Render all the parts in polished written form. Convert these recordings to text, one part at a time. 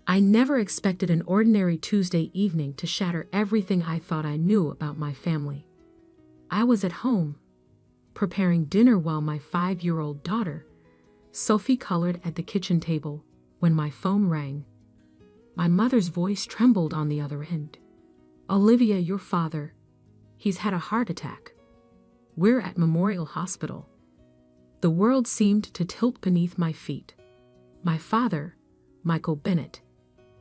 I never expected an ordinary Tuesday evening to shatter everything I thought I knew about my family. I was at home, preparing dinner while my 5-year-old daughter, Sophie, colored at the kitchen table when my phone rang. My mother's voice trembled on the other end. "Olivia, your father, he's had a heart attack. We're at Memorial Hospital." The world seemed to tilt beneath my feet. My father, Michael Bennett,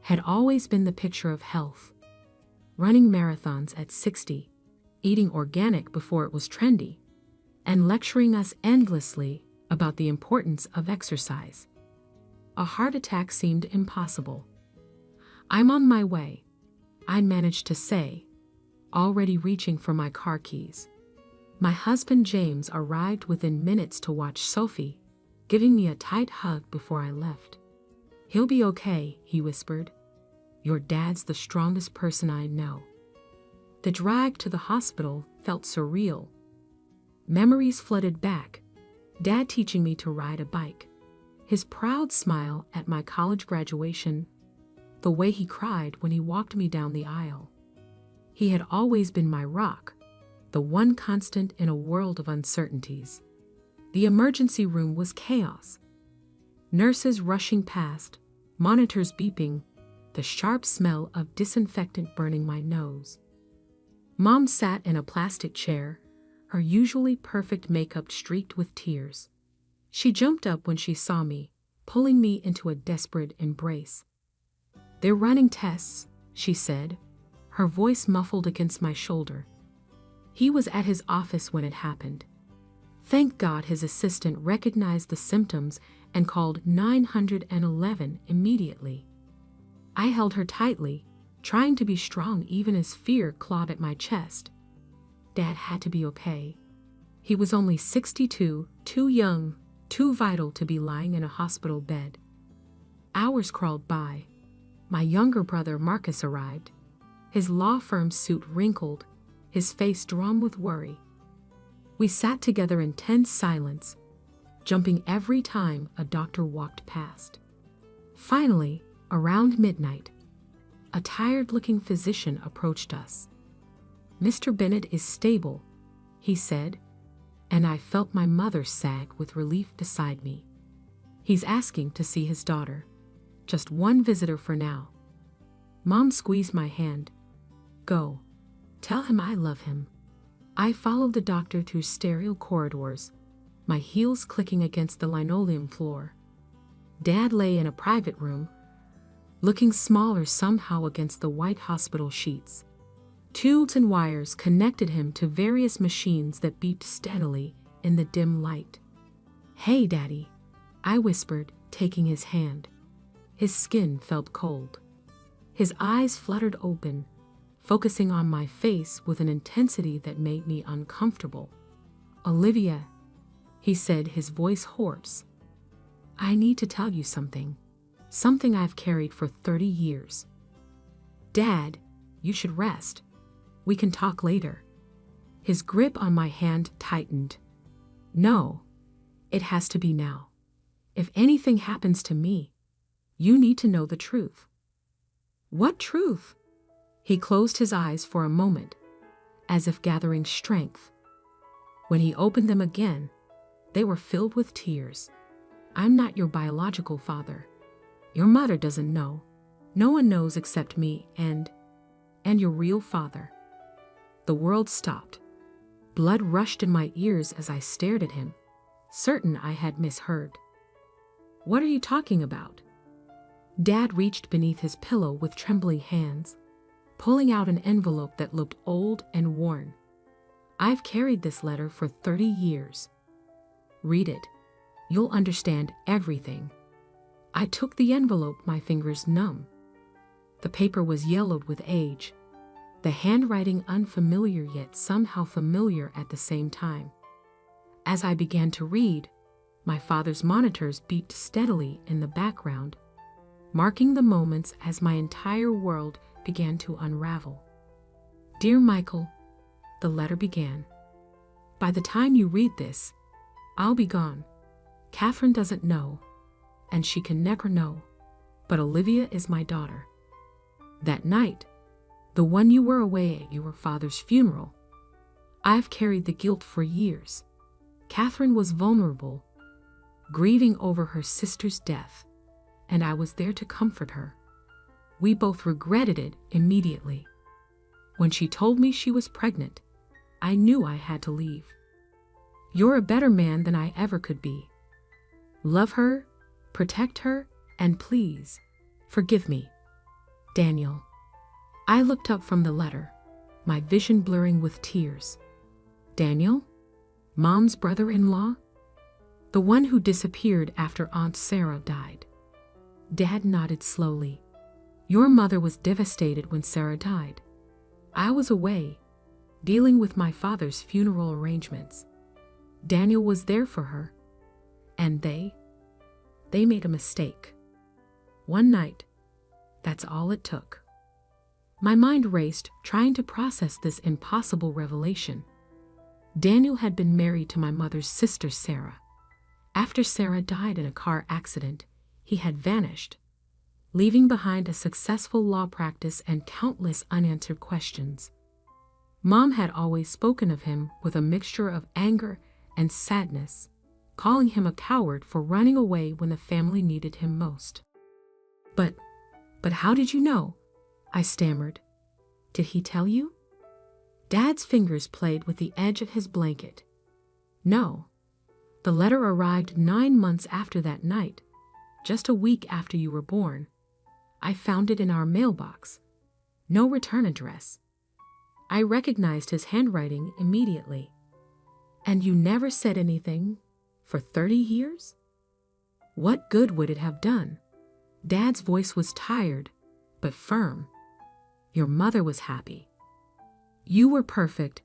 had always been the picture of health. Running marathons at 60, eating organic before it was trendy, and lecturing us endlessly about the importance of exercise. A heart attack seemed impossible. "I'm on my way," I managed to say, already reaching for my car keys. My husband James arrived within minutes to watch Sophie, giving me a tight hug before I left. "He'll be okay," he whispered. "Your dad's the strongest person I know." The drive to the hospital felt surreal. Memories flooded back. Dad teaching me to ride a bike, his proud smile at my college graduation, the way he cried when he walked me down the aisle. He had always been my rock, the one constant in a world of uncertainties. The emergency room was chaos. Nurses rushing past, monitors beeping, the sharp smell of disinfectant burning my nose. Mom sat in a plastic chair, her usually perfect makeup streaked with tears. She jumped up when she saw me, pulling me into a desperate embrace. "They're running tests," she said, her voice muffled against my shoulder. He was at his office when it happened. Thank God his assistant recognized the symptoms and called 911 immediately. I held her tightly, trying to be strong even as fear clawed at my chest. Dad had to be okay. He was only 62, too young, too vital to be lying in a hospital bed. Hours crawled by. My younger brother Marcus arrived, his law firm suit wrinkled, his face drawn with worry. We sat together in tense silence, jumping every time a doctor walked past. Finally, around midnight, a tired-looking physician approached us. "Mr. Bennett is stable," he said, and I felt my mother sag with relief beside me. "He's asking to see his daughter. Just one visitor for now." Mom squeezed my hand. "Go. Tell him I love him." I followed the doctor through sterile corridors, my heels clicking against the linoleum floor. Dad lay in a private room, looking smaller somehow against the white hospital sheets. Tubes and wires connected him to various machines that beeped steadily in the dim light. "Hey, Daddy," I whispered, taking his hand. His skin felt cold. His eyes fluttered open, focusing on my face with an intensity that made me uncomfortable. "Olivia," he said, his voice hoarse, "I need to tell you something I've carried for 30 years. Dad, you should rest. We can talk later." His grip on my hand tightened. "No, it has to be now. If anything happens to me, you need to know the truth." "What truth?" He closed his eyes for a moment, as if gathering strength. When he opened them again, they were filled with tears. "I'm not your biological father. Your mother doesn't know. No one knows except me and your real father." The world stopped. Blood rushed in my ears as I stared at him, certain I had misheard. "What are you talking about?" Dad reached beneath his pillow with trembling hands, pulling out an envelope that looked old and worn. "I've carried this letter for 30 years. Read it. You'll understand everything." I took the envelope, my fingers numb. The paper was yellowed with age, the handwriting unfamiliar yet somehow familiar at the same time. As I began to read, my father's monitors beeped steadily in the background, marking the moments as my entire world began to unravel. "Dear Michael," the letter began. "By the time you read this, I'll be gone. Catherine doesn't know, and she can never know. but Olivia is my daughter. That night, the one you were away at your father's funeral, I've carried the guilt for years. Catherine was vulnerable, grieving over her sister's death, and I was there to comfort her. We both regretted it immediately. When she told me she was pregnant, I knew I had to leave. You're a better man than I ever could be. Love her, protect her, and please, forgive me. Daniel. I looked up from the letter, my vision blurring with tears. Daniel? Mom's brother-in-law? The one who disappeared after Aunt Sarah died. Dad nodded slowly. Your mother was devastated when Sarah died. I was away, dealing with my father's funeral arrangements. Daniel was there for her. And they made a mistake. One night, that's all it took. My mind raced, trying to process this impossible revelation. Daniel had been married to my mother's sister, Sarah. After Sarah died in a car accident, he had vanished, leaving behind a successful law practice and countless unanswered questions. Mom had always spoken of him with a mixture of anger and sadness, calling him a coward for running away when the family needed him most. But how did you know? I stammered. Did he tell you? Dad's fingers played with the edge of his blanket. No. The letter arrived 9 months after that night, just a week after you were born. I found it in our mailbox. No return address. I recognized his handwriting immediately. And you never said anything for 30 years? What good would it have done? Dad's voice was tired, but firm. Your mother was happy. You were perfect.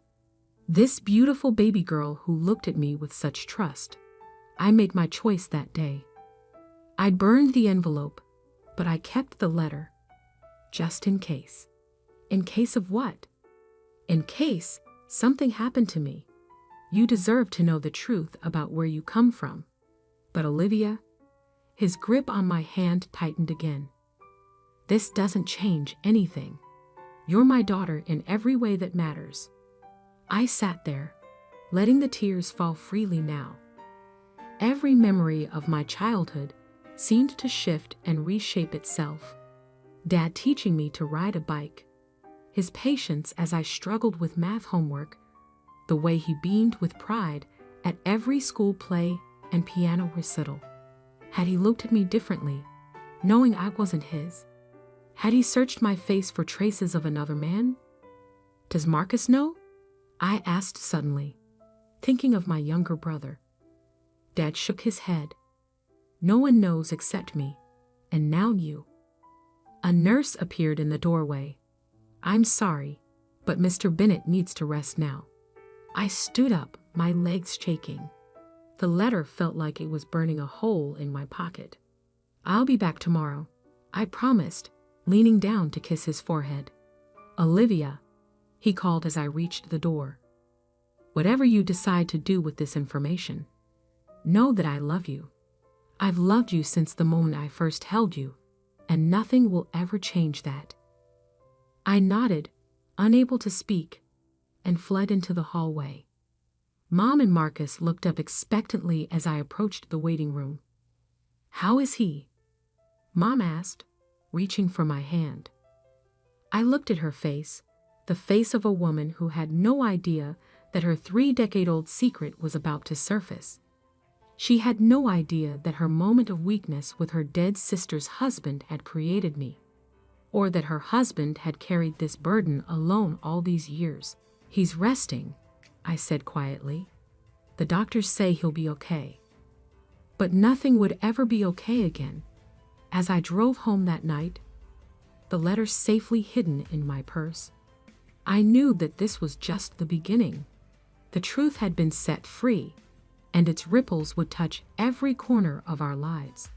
This beautiful baby girl who looked at me with such trust. I made my choice that day. I burned the envelope, but I kept the letter. Just in case. In case of what? In case something happened to me. You deserve to know the truth about where you come from. But Olivia, his grip on my hand tightened again. This doesn't change anything. You're my daughter in every way that matters. I sat there, letting the tears fall freely now. Every memory of my childhood seemed to shift and reshape itself. Dad teaching me to ride a bike, his patience as I struggled with math homework, the way he beamed with pride at every school play and piano recital. Had he looked at me differently, knowing I wasn't his? Had he searched my face for traces of another man? Does Marcus know? I asked suddenly, thinking of my younger brother. Dad shook his head. No one knows except me, and now you. A nurse appeared in the doorway. I'm sorry, but Mr. Bennett needs to rest now. I stood up, my legs shaking. The letter felt like it was burning a hole in my pocket. I'll be back tomorrow, I promised, leaning down to kiss his forehead. Olivia, he called as I reached the door. Whatever you decide to do with this information, know that I love you. I've loved you since the moment I first held you, and nothing will ever change that. I nodded, unable to speak, and fled into the hallway. Mom and Marcus looked up expectantly as I approached the waiting room. How is he? Mom asked, reaching for my hand. I looked at her face, the face of a woman who had no idea that her 3-decade-old secret was about to surface. She had no idea that her moment of weakness with her dead sister's husband had created me, or that her husband had carried this burden alone all these years. He's resting, I said quietly. The doctors say he'll be okay. But nothing would ever be okay again. As I drove home that night, the letter safely hidden in my purse, I knew that this was just the beginning. The truth had been set free, and its ripples would touch every corner of our lives.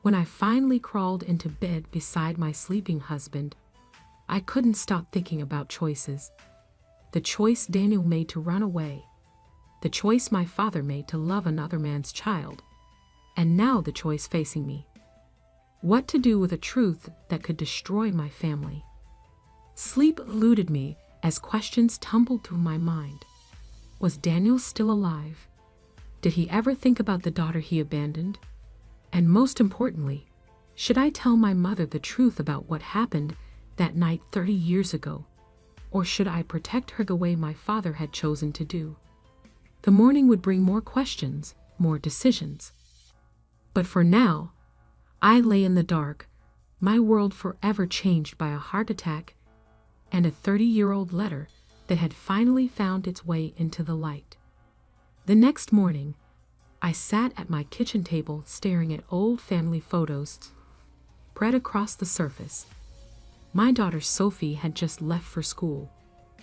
When I finally crawled into bed beside my sleeping husband, I couldn't stop thinking about choices. The choice Daniel made to run away, the choice my father made to love another man's child, and now the choice facing me. What to do with a truth that could destroy my family? Sleep eluded me as questions tumbled through my mind. Was Daniel still alive? Did he ever think about the daughter he abandoned? And most importantly, should I tell my mother the truth about what happened that night 30 years ago? Or should I protect her the way my father had chosen to do? The morning would bring more questions, more decisions. But for now, I lay in the dark, my world forever changed by a heart attack and a 30-year-old letter that had finally found its way into the light. The next morning, I sat at my kitchen table staring at old family photos spread across the surface. My daughter Sophie had just left for school,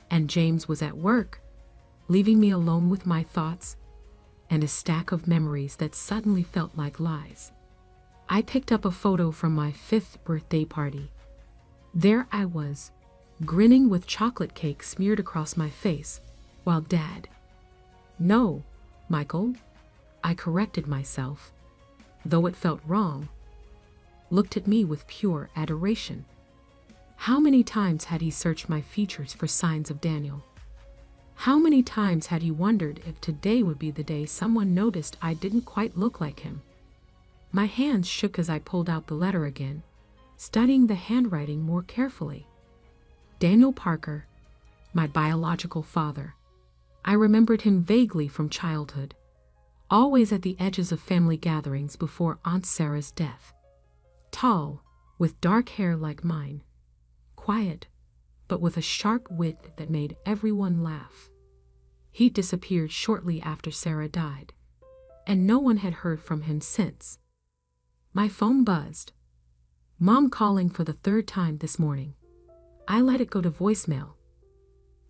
and James was at work, leaving me alone with my thoughts and a stack of memories that suddenly felt like lies. I picked up a photo from my 5th birthday party. There I was, grinning with chocolate cake smeared across my face, while No, Michael, I corrected myself, though it felt wrong, looked at me with pure adoration. How many times had he searched my features for signs of Daniel? How many times had he wondered if today would be the day someone noticed I didn't quite look like him? My hands shook as I pulled out the letter again, studying the handwriting more carefully. Daniel Parker, my biological father. I remembered him vaguely from childhood, always at the edges of family gatherings before Aunt Sarah's death. Tall, with dark hair like mine. Quiet, but with a sharp wit that made everyone laugh. He disappeared shortly after Sarah died, and no one had heard from him since. My phone buzzed. Mom calling for the 3rd time this morning. I let it go to voicemail.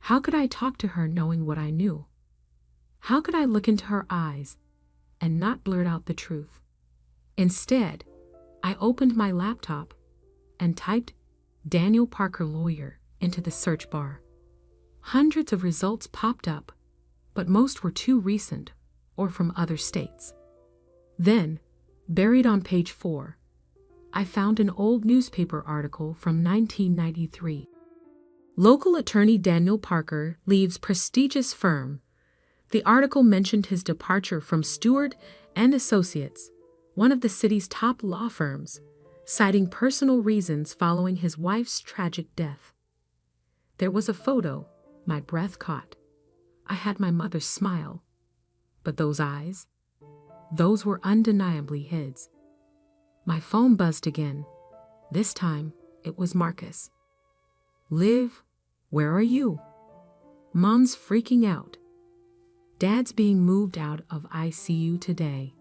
How could I talk to her knowing what I knew? How could I look into her eyes and not blurt out the truth? Instead, I opened my laptop and typed Daniel Parker lawyer into the search bar. Hundreds of results popped up, but most were too recent or from other states. Then, buried on page 4, I found an old newspaper article from 1993. Local attorney Daniel Parker leaves prestigious firm. The article mentioned his departure from Stewart and Associates, one of the city's top law firms, citing personal reasons following his wife's tragic death. There was a photo my breath caught. I had my mother's smile, but those eyes, those were undeniably his. My phone buzzed again. This time, it was Marcus. Liv, where are you? Mom's freaking out. Dad's being moved out of ICU today.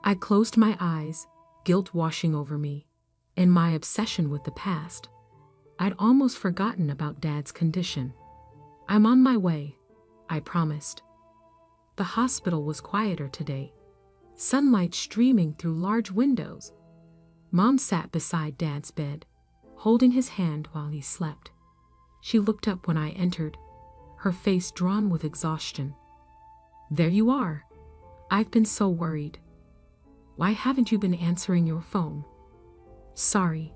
I closed my eyes, guilt washing over me. In my obsession with the past, I'd almost forgotten about Dad's condition. I'm on my way, I promised. The hospital was quieter today, sunlight streaming through large windows. Mom sat beside Dad's bed, holding his hand while he slept. She looked up when I entered, her face drawn with exhaustion. There you are. I've been so worried. Why haven't you been answering your phone? Sorry,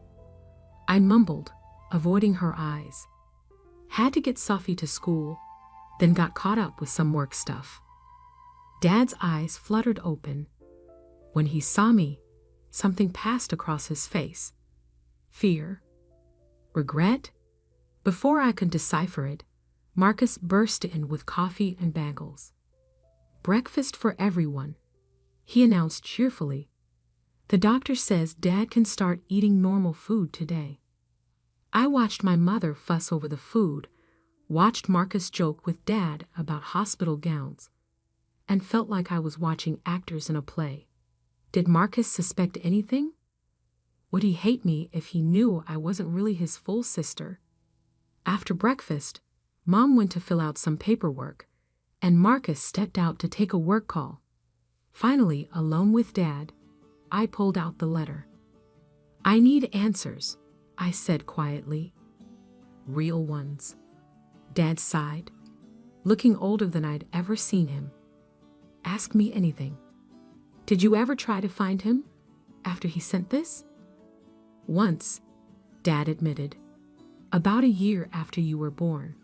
I mumbled, avoiding her eyes. Had to get Sophie to school, then got caught up with some work stuff. Dad's eyes fluttered open. When he saw me, something passed across his face. Fear? Regret? Before I could decipher it, Marcus burst in with coffee and bagels. Breakfast for everyone, he announced cheerfully. The doctor says Dad can start eating normal food today. I watched my mother fuss over the food, watched Marcus joke with Dad about hospital gowns, and felt like I was watching actors in a play. Did Marcus suspect anything? Would he hate me if he knew I wasn't really his full sister? After breakfast, Mom went to fill out some paperwork, and Marcus stepped out to take a work call. Finally, alone with Dad, I pulled out the letter. I need answers, I said quietly. Real ones. Dad sighed, looking older than I'd ever seen him. Ask me anything. Did you ever try to find him after he sent this? Once, Dad admitted, about a year after you were born,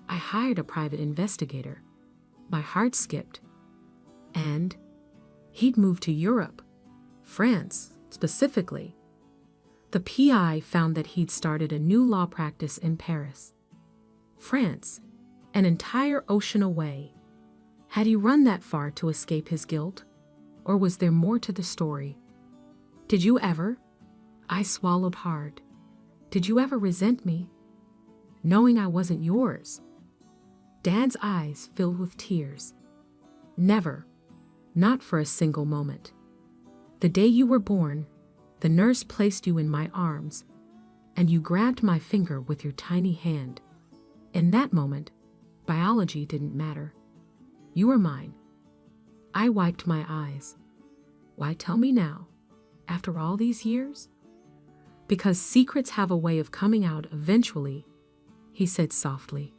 I hired a private investigator. My heart skipped. And he'd moved to Europe, France specifically. The PI found that he'd started a new law practice in Paris. France, an entire ocean away. Had he run that far to escape his guilt? Or was there more to the story? Did you ever? I swallowed hard. Did you ever resent me? Knowing I wasn't yours? Dad's eyes filled with tears. Never. Not for a single moment. The day you were born, the nurse placed you in my arms, and you grabbed my finger with your tiny hand. In that moment, biology didn't matter. You were mine. I wiped my eyes. Why tell me now, after all these years? Because secrets have a way of coming out eventually, he said softly.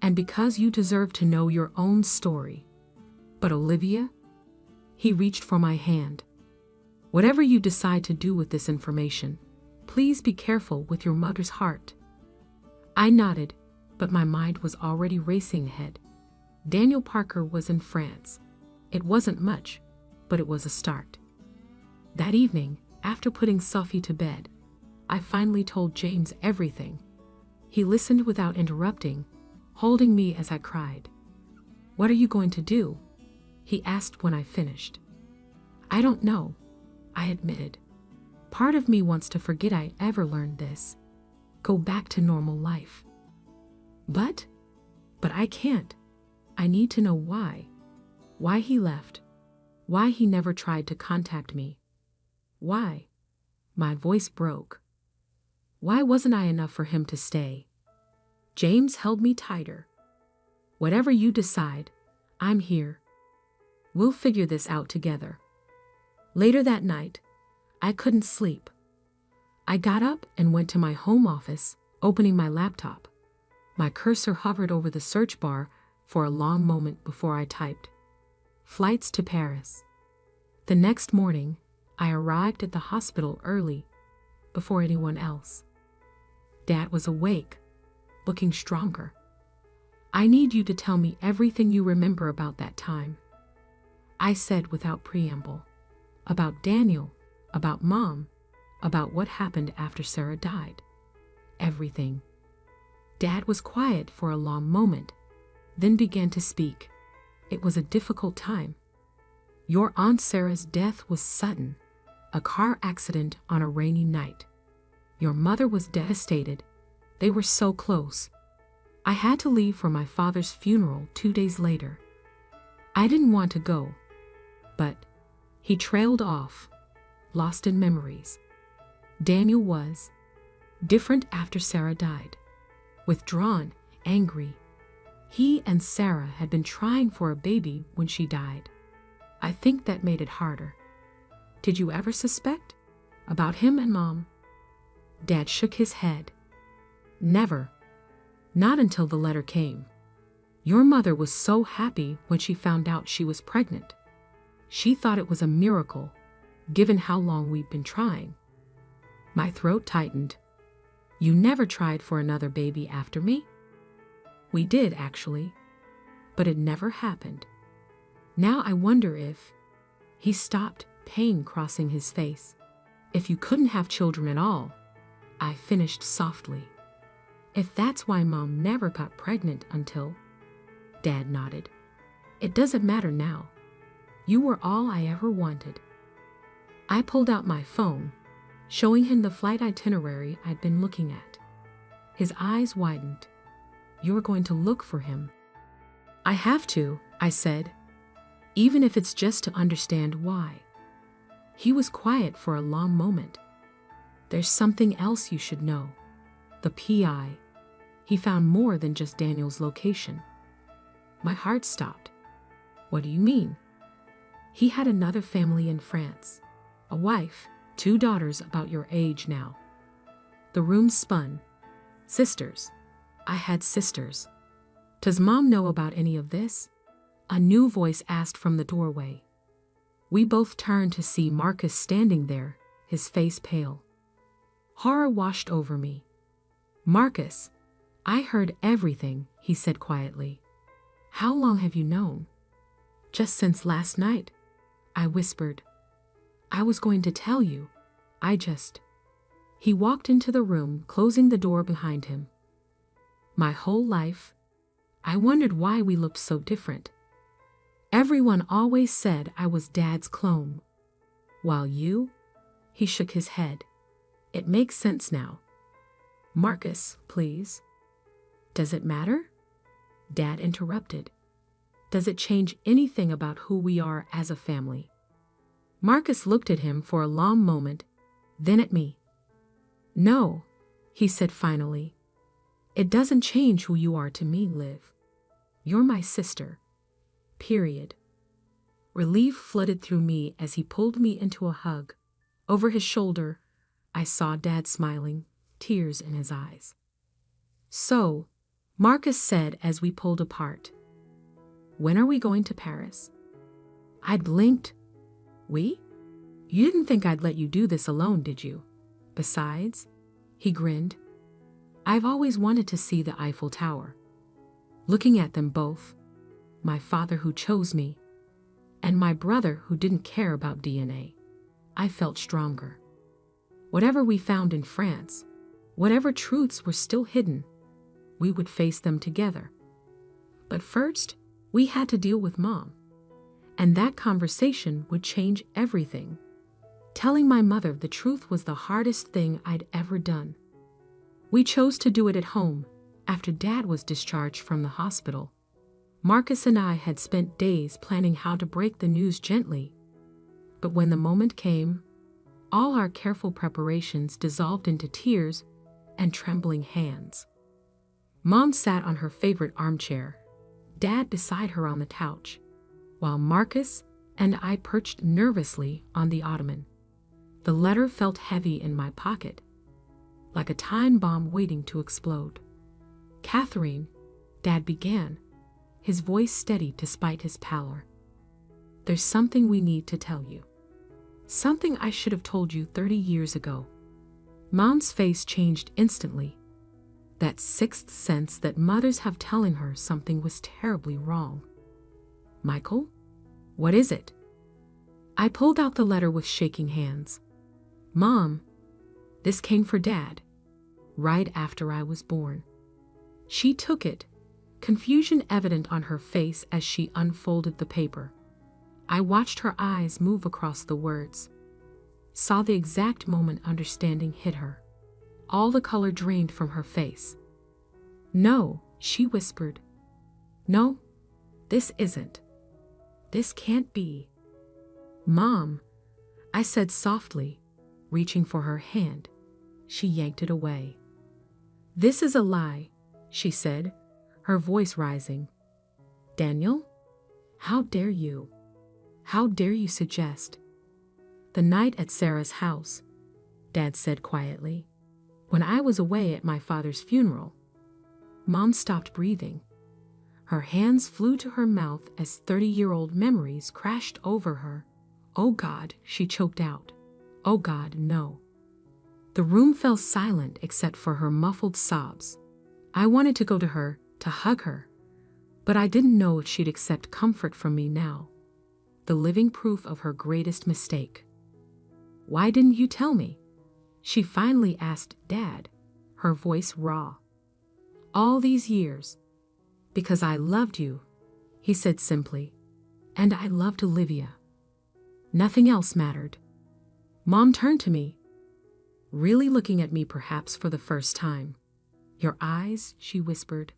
And because you deserve to know your own story. But Olivia? He reached for my hand. Whatever you decide to do with this information, please be careful with your mother's heart. I nodded, but my mind was already racing ahead. Daniel Parker was in France. It wasn't much, but it was a start. That evening, after putting Sophie to bed, I finally told James everything. He listened without interrupting, holding me as I cried. What are you going to do? He asked when I finished. I don't know, I admitted. Part of me wants to forget I ever learned this. Go back to normal life. But I can't. I need to know why. Why he left. Why he never tried to contact me. Why? My voice broke. Why wasn't I enough for him to stay? James held me tighter. Whatever you decide, I'm here. We'll figure this out together. Later that night, I couldn't sleep. I got up and went to my home office, opening my laptop. My cursor hovered over the search bar for a long moment before I typed. Flights to Paris. The next morning, I arrived at the hospital early, before anyone else. Dad was awake, looking stronger. I need you to tell me everything you remember about that time. I said without preamble. About Daniel, about Mom, about what happened after Sarah died. Everything. Dad was quiet for a long moment, then began to speak. It was a difficult time. Your Aunt Sarah's death was sudden, a car accident on a rainy night. Your mother was devastated. They were so close. I had to leave for my father's funeral 2 days later. I didn't want to go, but he trailed off, lost in memories. Daniel was different after Sarah died, withdrawn, angry. He and Sarah had been trying for a baby when she died. I think that made it harder. Did you ever suspect? About him and Mom? Dad shook his head. Never. Not until the letter came. Your mother was so happy when she found out she was pregnant. She thought it was a miracle, given how long we'd been trying. My throat tightened. You never tried for another baby after me? We did, actually, but it never happened. Now I wonder if... He stopped, pain crossing his face. If you couldn't have children at all, I finished softly. If that's why Mom never got pregnant until... Dad nodded. It doesn't matter now. You were all I ever wanted. I pulled out my phone, showing him the flight itinerary I'd been looking at. His eyes widened. You're going to look for him. I have to, I said, even if it's just to understand why. He was quiet for a long moment. There's something else you should know. The PI. He found more than just Daniel's location. My heart stopped. What do you mean? He had another family in France. A wife, 2 daughters about your age now. The room spun. Sisters. I had sisters. Does Mom know about any of this? A new voice asked from the doorway. We both turned to see Marcus standing there, his face pale. Horror washed over me. Marcus, I heard everything, he said quietly. How long have you known? Just since last night, I whispered. I was going to tell you. He walked into the room, closing the door behind him. My whole life, I wondered why we looked so different. Everyone always said I was Dad's clone. While you, he shook his head. It makes sense now. Marcus, please. Does it matter? Dad interrupted. Does it change anything about who we are as a family? Marcus looked at him for a long moment, then at me. No, he said finally. It doesn't change who you are to me, Liv. You're my sister. Period. Relief flooded through me as he pulled me into a hug. Over his shoulder, I saw Dad smiling, tears in his eyes. So, Marcus said as we pulled apart, when are we going to Paris? I blinked. We? You didn't think I'd let you do this alone, did you? Besides, he grinned, I've always wanted to see the Eiffel Tower. Looking at them both, my father who chose me, and my brother who didn't care about DNA, I felt stronger. Whatever we found in France, whatever truths were still hidden, we would face them together. But first, we had to deal with Mom. And that conversation would change everything. Telling my mother the truth was the hardest thing I'd ever done. We chose to do it at home, after Dad was discharged from the hospital. Marcus and I had spent days planning how to break the news gently. But when the moment came, all our careful preparations dissolved into tears and trembling hands. Mom sat on her favorite armchair, Dad beside her on the couch, while Marcus and I perched nervously on the ottoman. The letter felt heavy in my pocket, like a time bomb waiting to explode. Catherine, Dad began, his voice steady despite his pallor. There's something we need to tell you. Something I should have told you 30 years ago. Mom's face changed instantly. That sixth sense that mothers have telling her something was terribly wrong. Michael? What is it? I pulled out the letter with shaking hands. Mom, this came for Dad, right after I was born. She took it, confusion evident on her face as she unfolded the paper. I watched her eyes move across the words, saw the exact moment understanding hit her. All the color drained from her face. No, she whispered. No, this isn't. This can't be. Mom, I said softly, reaching for her hand. She yanked it away. This is a lie, she said, her voice rising. Daniel, how dare you? How dare you suggest? The night at Sarah's house, Dad said quietly, when I was away at my father's funeral. Mom stopped breathing. Her hands flew to her mouth as 30-year-old memories crashed over her. Oh God, she choked out. Oh God, no. The room fell silent except for her muffled sobs. I wanted to go to her, to hug her, but I didn't know if she'd accept comfort from me now. The living proof of her greatest mistake. Why didn't you tell me? She finally asked Dad, her voice raw. All these years. Because I loved you, he said simply. And I loved Olivia. Nothing else mattered. Mom turned to me, really looking at me perhaps for the first time. Your eyes, she whispered.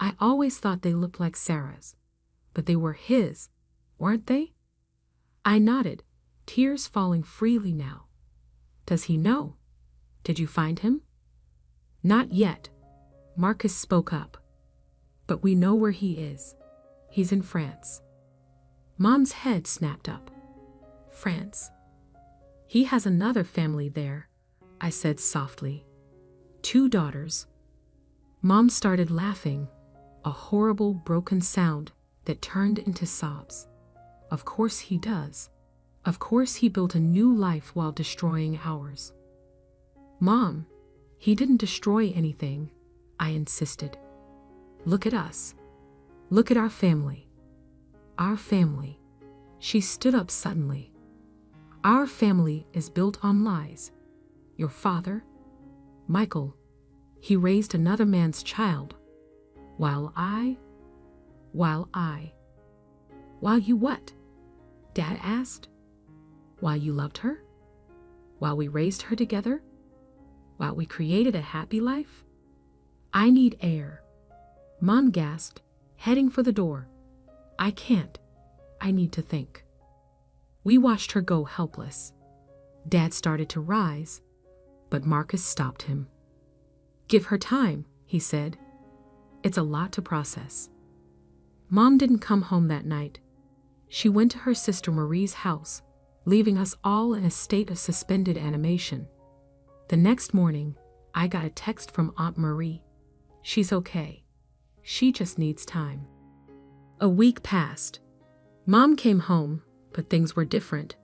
I always thought they looked like Sarah's, but they were his, weren't they? I nodded, tears falling freely now. Does he know? Did you find him? Not yet, Marcus spoke up. But we know where he is. He's in France. Mom's head snapped up. France. He has another family there, I said softly. 2 daughters. Mom started laughing, a horrible broken sound that turned into sobs. Of course he does. Of course he built a new life while destroying ours. Mom, he didn't destroy anything, I insisted. Look at us. Look at our family. Our family. She stood up suddenly. Our family is built on lies. Your father, Michael, he raised another man's child, while you what? Dad asked. While you loved her? While we raised her together? While we created a happy life? I need air. Mom gasped, heading for the door. I can't. I need to think. We watched her go helpless. Dad started to rise, but Marcus stopped him. Give her time, he said. It's a lot to process. Mom didn't come home that night. She went to her sister Marie's house, leaving us all in a state of suspended animation. The next morning, I got a text from Aunt Marie. She's okay. She just needs time. A week passed. Mom came home, but things were different.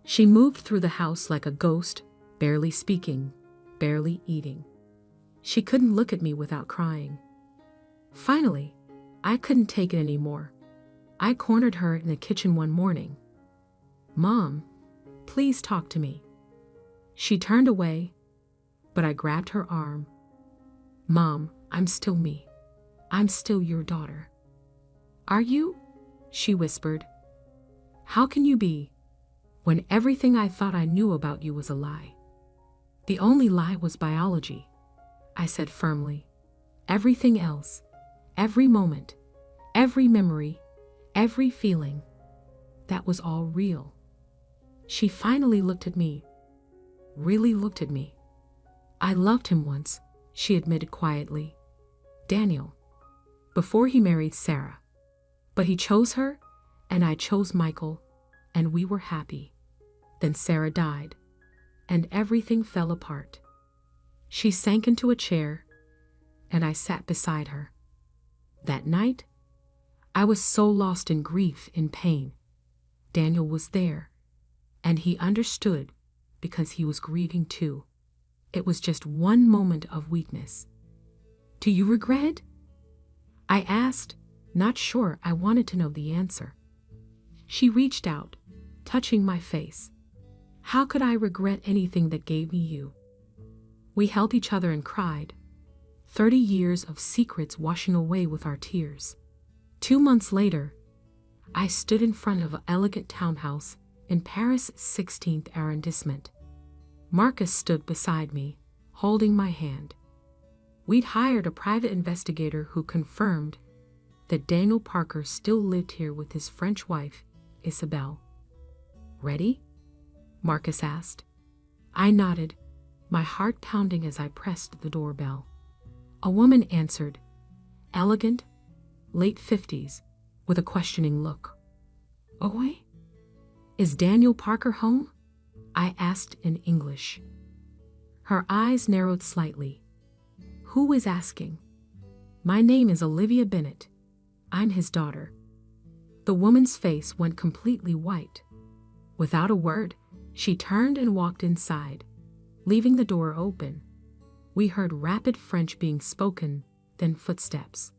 She moved through the house like a ghost, barely speaking, barely eating. She couldn't look at me without crying. Finally, I couldn't take it anymore. I cornered her in the kitchen one morning. Mom, please talk to me. She turned away, but I grabbed her arm. Mom, I'm still me. I'm still your daughter. Are you? She whispered. How can you be, when everything I thought I knew about you was a lie? The only lie was biology, I said firmly. Everything else, every moment, every memory, every feeling, that was all real. She finally looked at me, really looked at me. I loved him once, she admitted quietly. Daniel, before he married Sarah. But he chose her, and I chose Michael, and we were happy. Then Sarah died, and everything fell apart. She sank into a chair, and I sat beside her. That night, I was so lost in grief, in pain. Daniel was there, and he understood because he was grieving too. It was just one moment of weakness. Do you regret it? I asked, not sure I wanted to know the answer. She reached out, touching my face. How could I regret anything that gave me you? We held each other and cried, 30 years of secrets washing away with our tears. 2 months later, I stood in front of an elegant townhouse in Paris' 16th arrondissement. Marcus stood beside me, holding my hand. We'd hired a private investigator who confirmed that Daniel Parker still lived here with his French wife, Isabelle. Ready? Marcus asked. I nodded, my heart pounding as I pressed the doorbell. A woman answered, elegant, late 50s, with a questioning look. Oi? Is Daniel Parker home? I asked in English. Her eyes narrowed slightly. Who is asking? My name is Olivia Bennett. I'm his daughter. The woman's face went completely white. Without a word, she turned and walked inside, leaving the door open. We heard rapid French being spoken, then footsteps.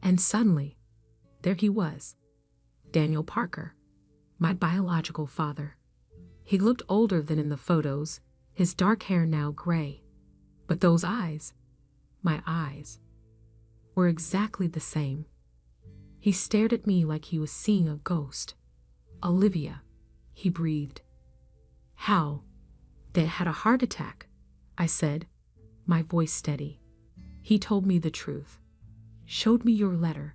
And suddenly, there he was, Daniel Parker, my biological father. He looked older than in the photos, his dark hair now gray. But those eyes, my eyes, were exactly the same. He stared at me like he was seeing a ghost. Olivia, he breathed. How? They had a heart attack, I said, my voice steady. He told me the truth. Showed me your letter.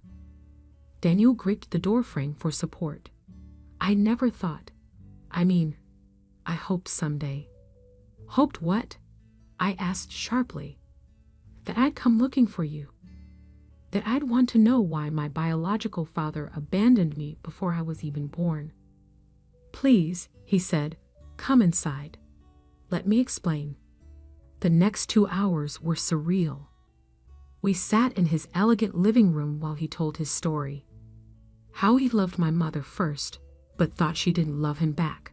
Daniel gripped the doorframe for support. I never thought. I hoped someday. Hoped what? I asked sharply. That I'd come looking for you. That I'd want to know why my biological father abandoned me before I was even born. Please, he said, come inside. Let me explain. The next 2 hours were surreal. We sat in his elegant living room while he told his story. How he loved my mother first, but thought she didn't love him back.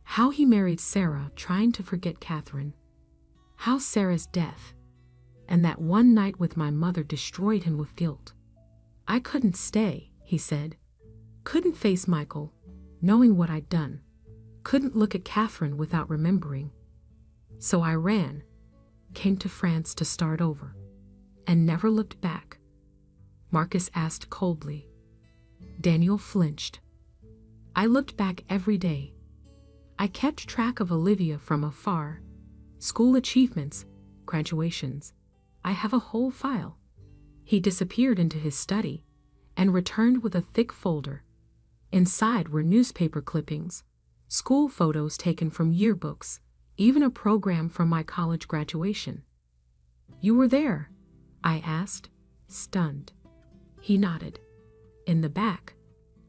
How he married Sarah, trying to forget Catherine. how Sarah's death and that one night with my mother destroyed him with guilt. I couldn't stay, he said. Couldn't face Michael, knowing what I'd done. Couldn't look at Catherine without remembering. So I ran, came to France to start over, and never looked back. Marcus asked coldly. Daniel flinched. I looked back every day. I kept track of Olivia from afar. School achievements, graduations. I have a whole file. He disappeared into his study and returned with a thick folder. Inside were newspaper clippings, school photos taken from yearbooks, even a program from my college graduation. You were there? I asked, stunned. He nodded. In the back.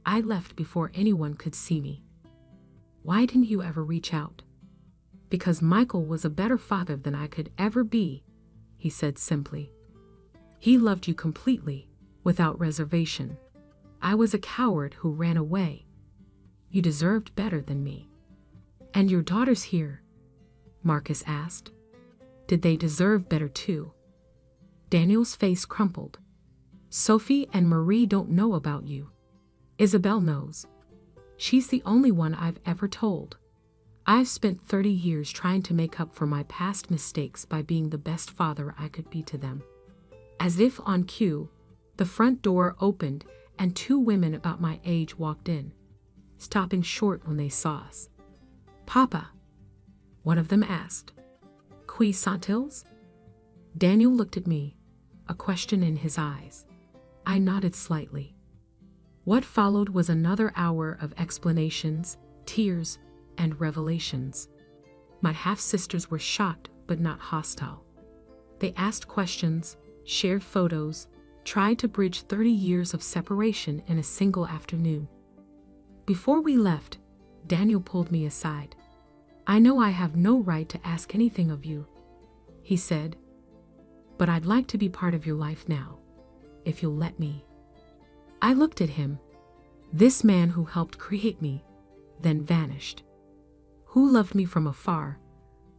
I left before anyone could see me. Why didn't you ever reach out? Because Michael was a better father than I could ever be, he said simply. He loved you completely, without reservation. I was a coward who ran away. You deserved better than me. And your daughters here? Marcus asked. Did they deserve better too? Daniel's face crumpled. Sophie and Marie don't know about you. Isabel knows. She's the only one I've ever told. I've spent 30 years trying to make up for my past mistakes by being the best father I could be to them. As if on cue, the front door opened and 2 women about my age walked in, stopping short when they saw us. Papa, one of them asked. Qui sont-ils? Daniel looked at me, a question in his eyes. I nodded slightly. What followed was another hour of explanations, tears, and revelations. My half-sisters were shocked but not hostile. They asked questions, shared photos, tried to bridge 30 years of separation in a single afternoon. Before we left, Daniel pulled me aside. I know I have no right to ask anything of you, he said, but I'd like to be part of your life now, if you'll let me. I looked at him, this man who helped create me, then vanished, who loved me from afar,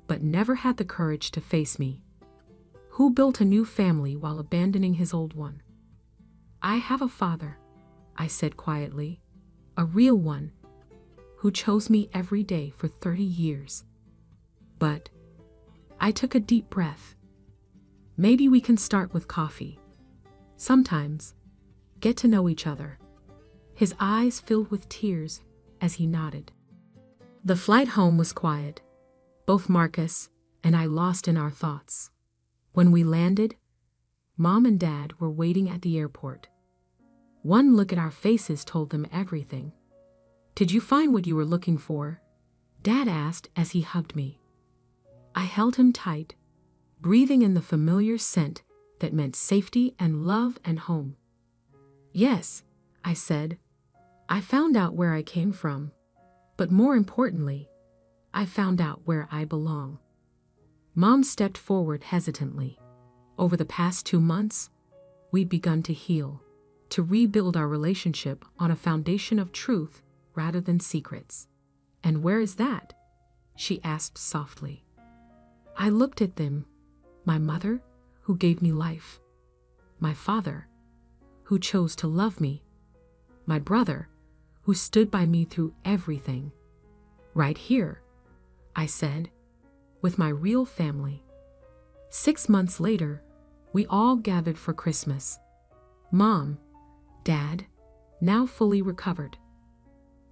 but never had the courage to face me, who built a new family while abandoning his old one. I have a father, I said quietly, a real one, who chose me every day for 30 years. But I took a deep breath. Maybe we can start with coffee. Sometimes, get to know each other. His eyes filled with tears as he nodded. The flight home was quiet, both Marcus and I lost in our thoughts. When we landed, Mom and Dad were waiting at the airport. One look at our faces told them everything. Did you find what you were looking for? Dad asked as he hugged me. I held him tight, breathing in the familiar scent that meant safety and love and home. Yes, I said. I found out where I came from, but more importantly, I found out where I belong. Mom stepped forward hesitantly. Over the past 2 months, we'd begun to heal, to rebuild our relationship on a foundation of truth rather than secrets. And where is that? She asked softly. I looked at them, my mother, who gave me life, my father, who chose to love me, my brother, who stood by me through everything. Right here, I said, with my real family. 6 months later, we all gathered for Christmas. Mom, Dad, now fully recovered.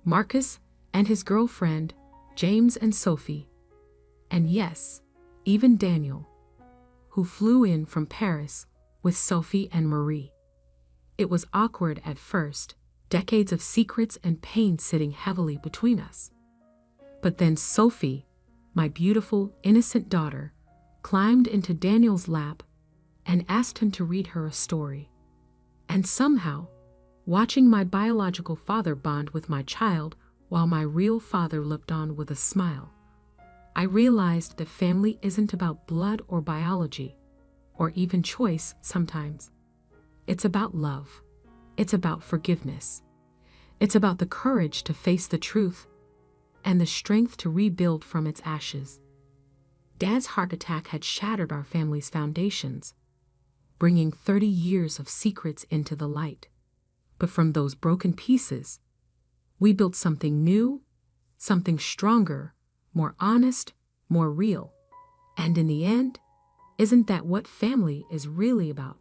Marcus and his girlfriend, James and Sophie. And yes, even Daniel, who flew in from Paris with Sophie and Marie. It was awkward at first, decades of secrets and pain sitting heavily between us. But then Sophie, my beautiful, innocent daughter, climbed into Daniel's lap and asked him to read her a story. And somehow, watching my biological father bond with my child while my real father looked on with a smile, I realized that family isn't about blood or biology, or even choice sometimes. It's about love. It's about forgiveness. It's about the courage to face the truth and the strength to rebuild from its ashes. Dad's heart attack had shattered our family's foundations, bringing 30 years of secrets into the light. But from those broken pieces, we built something new, something stronger, more honest, more real. And in the end, isn't that what family is really about?